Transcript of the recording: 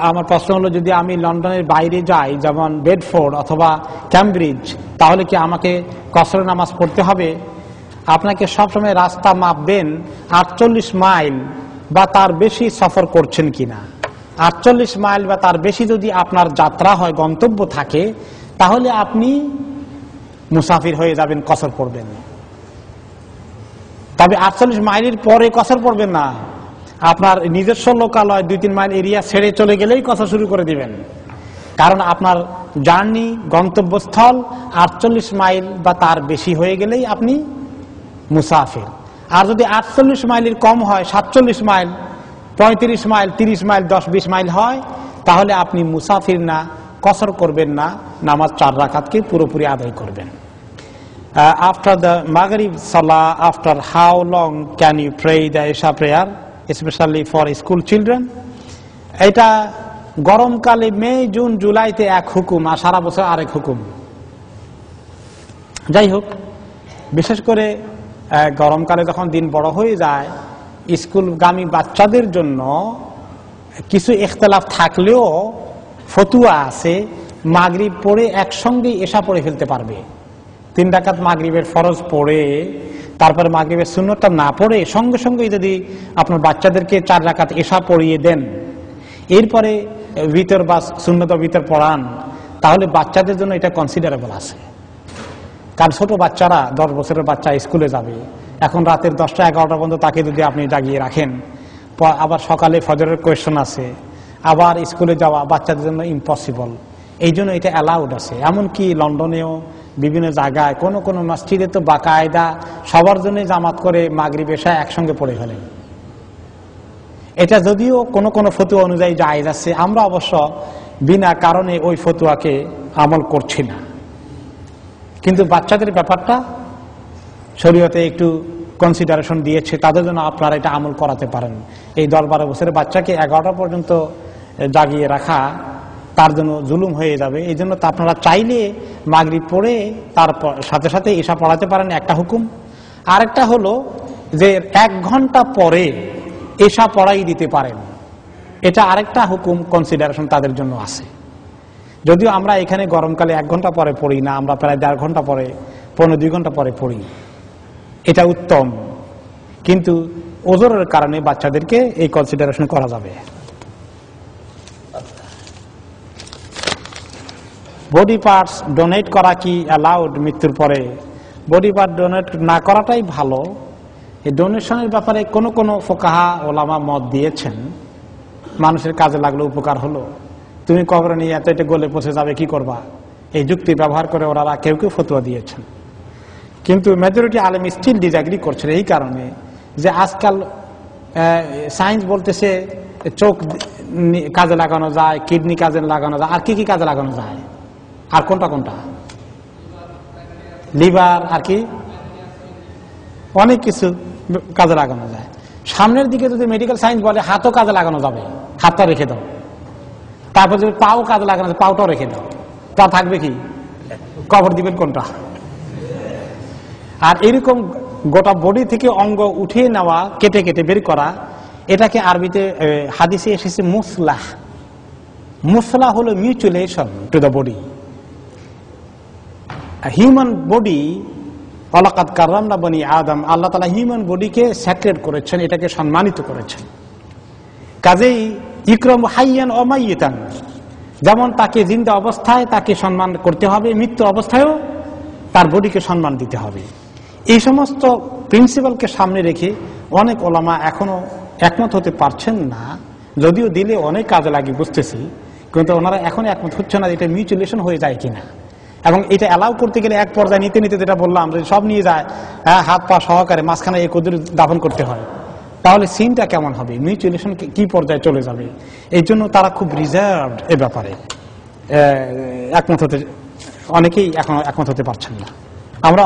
আমার প্রশ্ন হলো, যদি আমি লন্ডনের বাইরে যাই, যেমন বেডফোর্ড অথবা ক্যামব্রিজ, তাহলে কি আমাকে কসর নামাজ পড়তে হবে? আপনাকে সবসময় রাস্তা মাপবেন 48 মাইল বা তার বেশি সফর করছেন কিনা। 48 মাইল বা তার বেশি যদি আপনার যাত্রা হয়, গন্তব্য থাকে, তাহলে আপনি মুসাফির হয়ে যাবেন, কসর পড়বেন। তবে 48 মাইলের পরে কসর পড়বেন না। আপনার নিজস্ব লোকালয় 2-3 মাইল এরিয়া ছেড়ে চলে গেলেই কসর শুরু করে দিবেন, কারণ আপনার জার্নি, গন্তব্যস্থল 48 মাইল বা তার বেশি হয়ে গেলেই আপনি মুসাফির। আর যদি 48 মাইলের কম হয়, 47 মাইল, 35 মাইল, 30 মাইল, 10-20 মাইল হয়, তাহলে আপনি মুসাফির না, কসর করবেন না, নামাজ 4 রাকাতকে পুরোপুরি আদায় করবেন। After the Maghrib Salah, after how long can you pray the Isha prayer, especially for school children? এটা গরমকালে মে, জুন, জুলাইতে এক হুকুম, আর সারা বছর আরেক হুকুম। যাই হোক, বিশেষ করে গরমকালে যখন দিন বড় হয়ে যায়, স্কুলগামী বাচ্চাদের জন্য কিছু ইখতিলাফ থাকলেও ফতুয়া আছে, মাগরিব পড়ে একসঙ্গে এশা পড়ে ফেলতে পারবে। 3 রাকাত মাগরিবের ফরজ পড়ে তারপরে মাগরিবের সুন্নতটা না পড়ে সঙ্গে সঙ্গে যদি আপনার বাচ্চাদেরকে 4 রাকাত এশা পড়িয়ে দেন, এরপরে ভিতর বা সুন্নত ভিতর পড়ান, তাহলে বাচ্চাদের জন্য এটা কনসিডারেবল আছে। কারণ ছোট বাচ্চারা, 10 বছরের বাচ্চা স্কুলে যাবে, এখন রাতের 10টা-11টা পর্যন্ত তাকে যদি আপনি জাগিয়ে রাখেন, আবার সকালে ফজরের কোয়েশ্চন আছে, আবার স্কুলে যাওয়া বাচ্চাদের জন্য ইম্পসিবল। এই জন্য এটা অ্যালাউড আছে। এমনকি লন্ডনেও বিভিন্ন জায়গায় কোনো কোনো মসজিদে তো বাকায়দা সবার জন্য জামাত করে মাগরিব এশা একসঙ্গে পড়ে ফেলেন। এটা যদিও কোনো কোনো ফতুয়া অনুযায়ী জায়েজ আছে, আমরা অবশ্য বিনা কারণে ওই ফতুয়াকে আমল করছি না। কিন্তু বাচ্চাদের ব্যাপারটা শরীয়তে একটু কনসিডারেশন দিয়েছে, তাদের জন্য আপনারা এটা আমল করাতে পারেন। এই 10-12 বছরের বাচ্চাকে 11টা পর্যন্ত জাগিয়ে রাখা তার জন্য জুলুম হয়ে যাবে। এই জন্য তা আপনারা চাইলে মাগরিব পড়ে তার সাথে সাথে এশা পড়াতে পারেন, একটা হুকুম। আরেকটা হলো যে 1 ঘন্টা পরে এশা পড়াই দিতে পারেন, এটা আরেকটা হুকুম, কনসিডারেশন তাদের জন্য আছে। যদিও আমরা এখানে গরমকালে 1 ঘন্টা পরে পড়ি না, আমরা প্রায় 1.5 ঘন্টা পরে, 1.5-2 ঘন্টা পরে পড়ি, এটা উত্তম। কিন্তু ওজরের কারণে বাচ্চাদেরকে এই কনসিডারেশন করা যাবে। বডি পার্টস ডোনেট করা কি অ্যালাউড মৃত্যুর পরে? বডি পার্ট ডোনেট না করাটাই ভালো। এই ডোনেশনের ব্যাপারে কোনো কোনো ফুকাহা ওলামা মত দিয়েছেন, মানুষের কাজে লাগলো, উপকার হলো, তুমি কবরে নিয়ে এত এটা গলে পচে যাবে, কি করবা, এই যুক্তি ব্যবহার করে ওরা কেউ কেউ ফতোয়া দিয়েছেন। কিন্তু মেজরিটি আলেম স্টিল ডিসএগ্রি করছেন, এই কারণে যে আজকাল সায়েন্স বলতেছে চোখ কাজে লাগানো যায়, কিডনি কাজে লাগানো যায়, আর কি কি কাজে লাগানো যায়, আর কোনটা কোনটা, লিভার, আর কি অনেক কিছু কাজে লাগানো যায়। সামনের দিকে যদি মেডিকেল সায়েন্স বলে হাতও কাজে লাগানো যাবে, হাতটা রেখে দাও। তারপর যদি পাও কাজে লাগানো যায়, পাওটাও রেখে দাও। তা থাকবে কি, কবর দিবেন কোনটা? আর এরকম গোটা বডি থেকে অঙ্গ উঠিয়ে নেওয়া, কেটে কেটে বের করা, এটাকে আরবিতে হাদিসে এসেছে মুসলাহ। মুসলাহ হলো mutilation to the body. Human body, ওয়ালাকাদ কাররামনা বনি আদম, আল্লাহ তাআলা হিউম্যান বডিকে স্যাক্রেড করেছেন, এটাকে সম্মানিত করেছেন। কাজেই ইকরামু হাইয়ান ওয়া মাইয়িতান, যেমন তাকে জিন্দা অবস্থায় তাকে সম্মান করতে হবে, মৃত্যু অবস্থায়ও তার বডিকে সম্মান দিতে হবে। এই সমস্ত প্রিন্সিপালকে সামনে রেখে অনেক ওলামা এখনো একমত হতে পারছেন না, যদিও দিলে অনেক কাজে লাগে বুঝতেছি, কিন্তু ওনারা এখন একমত হচ্ছে না এটা মিউচুলেশন হয়ে যায় কিনা। এবং এটা অ্যালাউ করতে গেলে এক পর্যায়ে নিতে নিতে, যেটা বললাম, যে সব নিয়ে যায়, হ্যাঁ, হাত পা সহকারে মাঝখানে এক কদর দাফন করতে হয়, তাহলে সিনটা কেমন হবে, মিউচুলেশন কি পর্যায়ে চলে যাবে। এই জন্য তারা খুব রিজার্ভড এ ব্যাপারে, একমত হতে অনেকেই এখন একমত হতে পারছেন না। আমরা